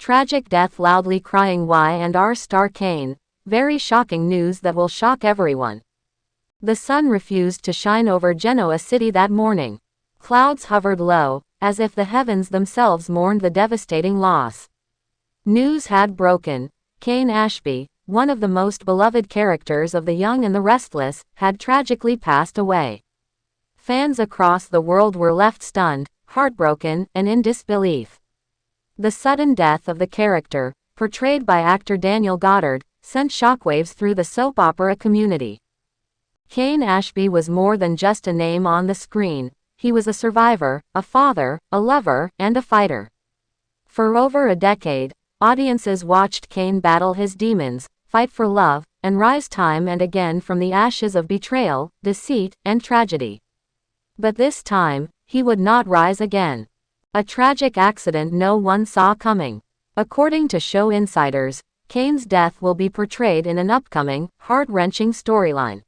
Tragic death, loudly crying Y&R Star Cane. Very shocking news that will shock everyone. The sun refused to shine over Genoa City that morning. Clouds hovered low, as if the heavens themselves mourned the devastating loss. News had broken. Cane Ashby, one of the most beloved characters of The Young and the Restless, had tragically passed away. Fans across the world were left stunned, heartbroken, and in disbelief. The sudden death of the character, portrayed by actor Daniel Goddard, sent shockwaves through the soap opera community. Cane Ashby was more than just a name on the screen. He was a survivor, a father, a lover, and a fighter. For over a decade, audiences watched Cane battle his demons, fight for love, and rise time and again from the ashes of betrayal, deceit, and tragedy. But this time, he would not rise again. A tragic accident no one saw coming. According to show insiders, Cane's death will be portrayed in an upcoming, heart-wrenching storyline.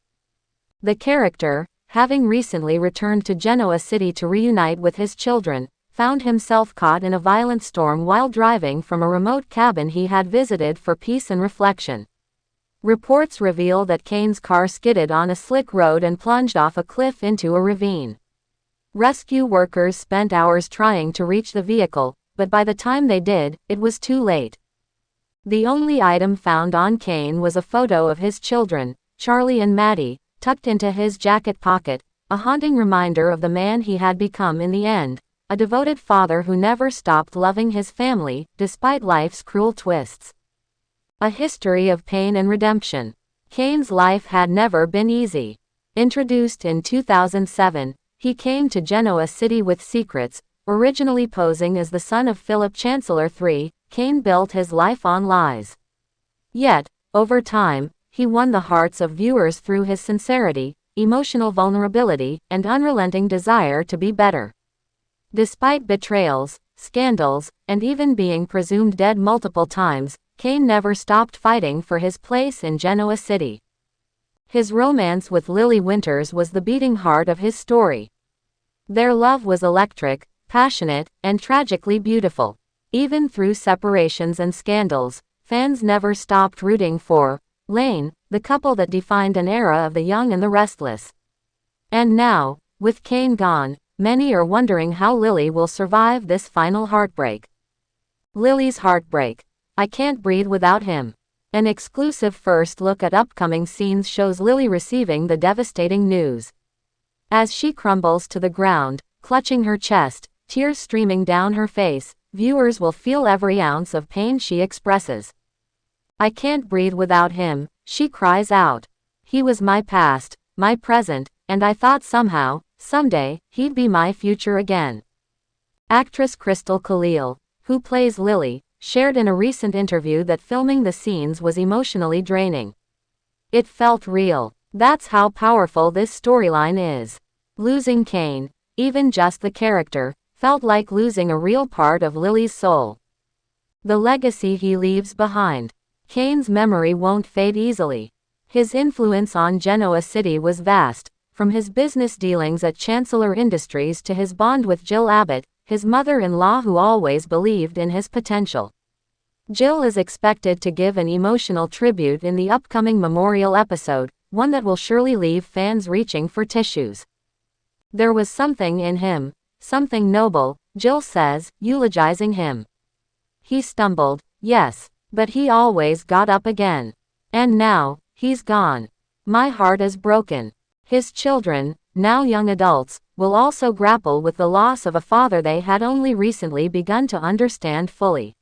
The character, having recently returned to Genoa City to reunite with his children, found himself caught in a violent storm while driving from a remote cabin he had visited for peace and reflection. Reports reveal that Cane's car skidded on a slick road and plunged off a cliff into a ravine. Rescue workers spent hours trying to reach the vehicle, but by the time they did, it was too late. The only item found on Cane was a photo of his children, Charlie and Mannii, tucked into his jacket pocket, a haunting reminder of the man he had become in the end, a devoted father who never stopped loving his family, despite life's cruel twists. A history of pain and redemption. Cane's life had never been easy. Introduced in 2007, he came to Genoa City with secrets. Originally posing as the son of Philip Chancellor III, Cane built his life on lies. Yet, over time, he won the hearts of viewers through his sincerity, emotional vulnerability, and unrelenting desire to be better. Despite betrayals, scandals, and even being presumed dead multiple times, Cane never stopped fighting for his place in Genoa City. His romance with Lily Winters was the beating heart of his story. Their love was electric, passionate, and tragically beautiful. Even through separations and scandals, fans never stopped rooting for Lane, the couple that defined an era of The Young and the Restless. And now, with Cane gone, many are wondering how Lily will survive this final heartbreak. Lily's heartbreak. I can't breathe without him. An exclusive first look at upcoming scenes shows Lily receiving the devastating news. As she crumbles to the ground, clutching her chest, tears streaming down her face, viewers will feel every ounce of pain she expresses. I can't breathe without him, she cries out. He was my past, my present, and I thought somehow, someday, he'd be my future again. Actress Crystal Khalil, who plays Lily, shared in a recent interview that filming the scenes was emotionally draining. It felt real. That's how powerful this storyline is. Losing Cane, even just the character, felt like losing a real part of Lily's soul. The legacy he leaves behind. Cane's memory won't fade easily. His influence on Genoa City was vast, from his business dealings at Chancellor Industries to his bond with Jill Abbott, his mother-in-law who always believed in his potential. Jill is expected to give an emotional tribute in the upcoming memorial episode, one that will surely leave fans reaching for tissues. There was something in him, something noble, Jill says, eulogizing him. He stumbled, yes, but he always got up again. And now, he's gone. My heart is broken. His children, now young adults, will also grapple with the loss of a father they had only recently begun to understand fully.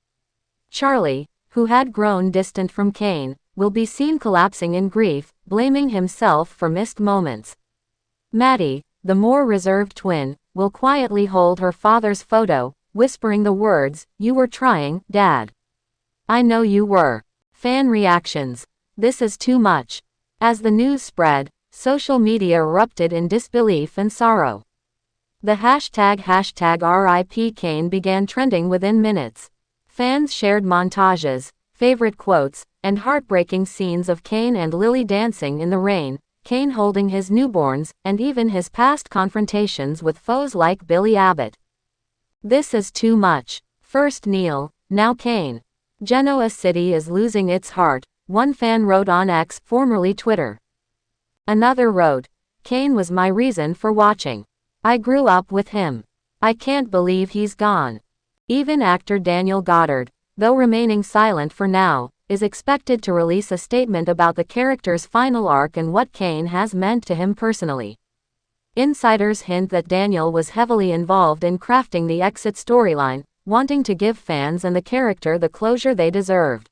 Charlie, who had grown distant from Cane, will be seen collapsing in grief, blaming himself for missed moments. Mannii, the more reserved twin, will quietly hold her father's photo, whispering the words, "You were trying, Dad. I know you were." Fan reactions. This is too much. As the news spread, social media erupted in disbelief and sorrow. The hashtag RIP Cane began trending within minutes. Fans shared montages, favorite quotes, and heartbreaking scenes of Cane and Lily dancing in the rain, Cane holding his newborns, and even his past confrontations with foes like Billy Abbott. This is too much. First Neil, Now Cane. Genoa City is losing its heart, one fan wrote on X, formerly Twitter. Another wrote, Cane was my reason for watching. I grew up with him. I can't believe he's gone. Even actor Daniel Goddard, though remaining silent for now, is expected to release a statement about the character's final arc and what Cane has meant to him personally. Insiders hint that Daniel was heavily involved in crafting the exit storyline, wanting to give fans and the character the closure they deserved.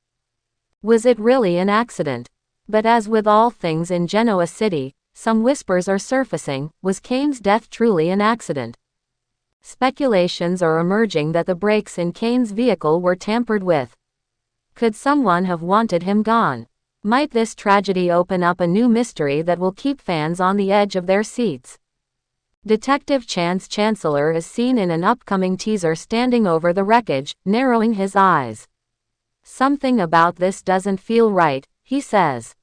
Was it really an accident? But as with all things in Genoa City, some whispers are surfacing. Was Cane's death truly an accident? Speculations are emerging that the brakes in Cane's vehicle were tampered with. Could someone have wanted him gone? Might this tragedy open up a new mystery that will keep fans on the edge of their seats? Detective Chance Chancellor is seen in an upcoming teaser standing over the wreckage, narrowing his eyes. Something about this doesn't feel right, he says.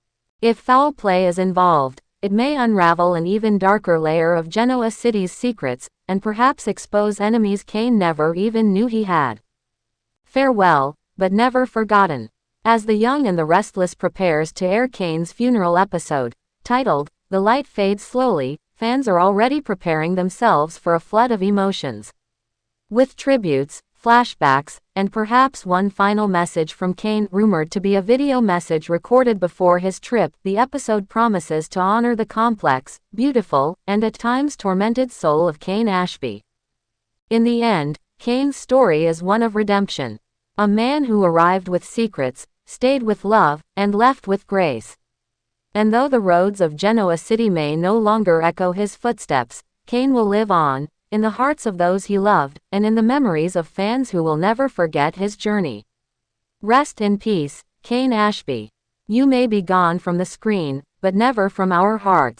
If foul play is involved, it may unravel an even darker layer of Genoa City's secrets, and perhaps expose enemies Cane never even knew he had. Farewell, but never forgotten. As The Young and the Restless prepares to air Cane's funeral episode, titled, The Light Fades Slowly, fans are already preparing themselves for a flood of emotions. With tributes, flashbacks, and perhaps one final message from Cane, rumored to be a video message recorded before his trip, the episode promises to honor the complex, beautiful, and at times tormented soul of Cane Ashby. In the end, Cane's story is one of redemption. A man who arrived with secrets, stayed with love, and left with grace. And though the roads of Genoa City may no longer echo his footsteps, Cane will live on, in the hearts of those he loved, and in the memories of fans who will never forget his journey. Rest in peace, Cane Ashby. You may be gone from the screen, but never from our hearts.